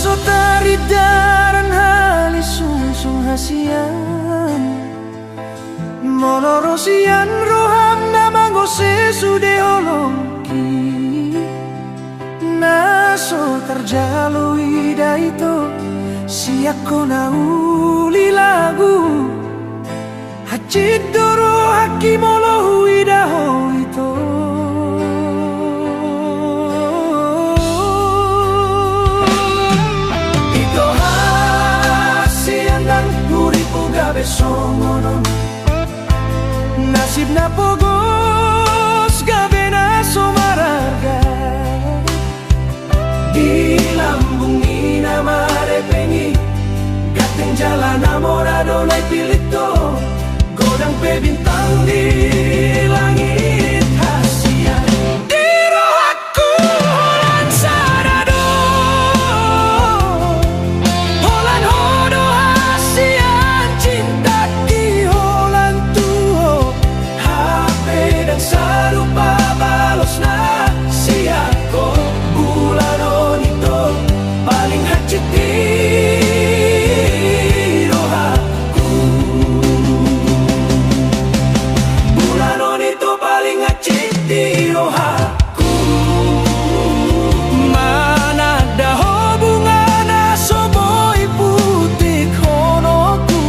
so taridaran hali sungsung hasian monorosian roham namang sesude olongki naso terjalui daito siako na uli lagu hajid doro hakimolo huidaho ito ito hasian dan uripo gabe songonon nasib na pogos gabe na sumarga di lambung ina marepengi gateng jalan namorado na pilito godang pe bintang di langit hasian di rohaku holan sarado holan hodo hasian cinta ki holan tuho HP dan sarupa balos na siako bulan itu paling hajit di rohaku bulan itu paling hajit di rohaku mana ada hubungan asoboi putih honoku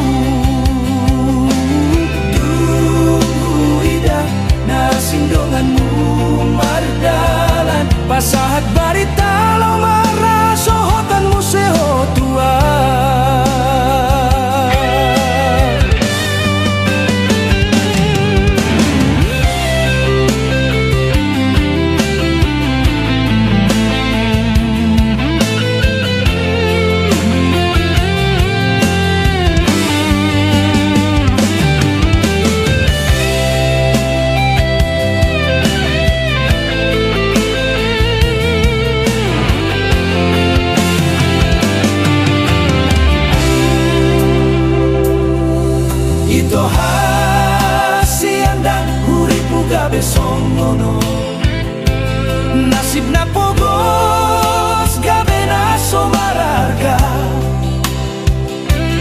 duida nasindonganmu mardalan pasahat barita lo marah sohotanmu sehotua ito hasian dan uripu gabe songono nasib na pogos gabe na somararga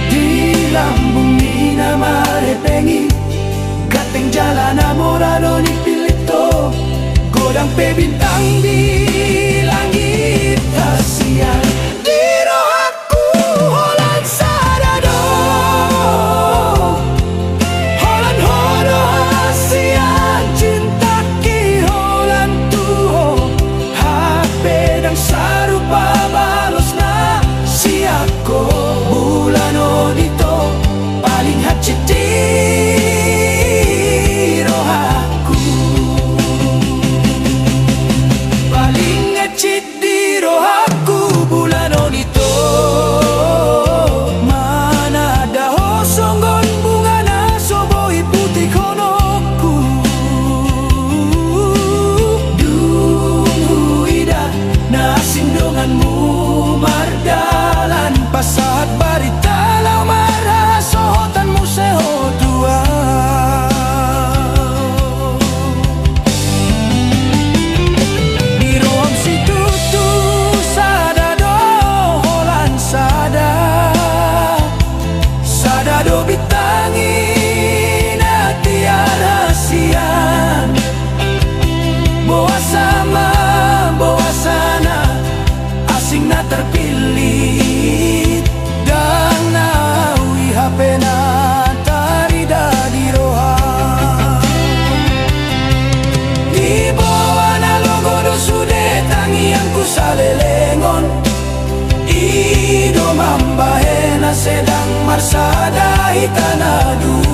di lambung ina marepengi gateng jalan namorado ni pilito godang pe bintang di langit hasian di rohaku holan sarado holan hodo hasian cinta ki holan tuho HP dan sarupa balos na siako bulan itu paling hajit di rohaku paling hajit di rohaku bulan itu mana ada hosonggon bunga na soboi putih honoku duida nasindonganmu mardalan pasahat barita lau marah sohotanmu sehotua di roham situ tu sadado holan sadado bitangin atian hasian boa sama boa sana asing na terpilih dan nawi HP na tarida di roha di bawah na logo do sude tangi yang ku salelengon ido mambahena sedang marsada hitanadu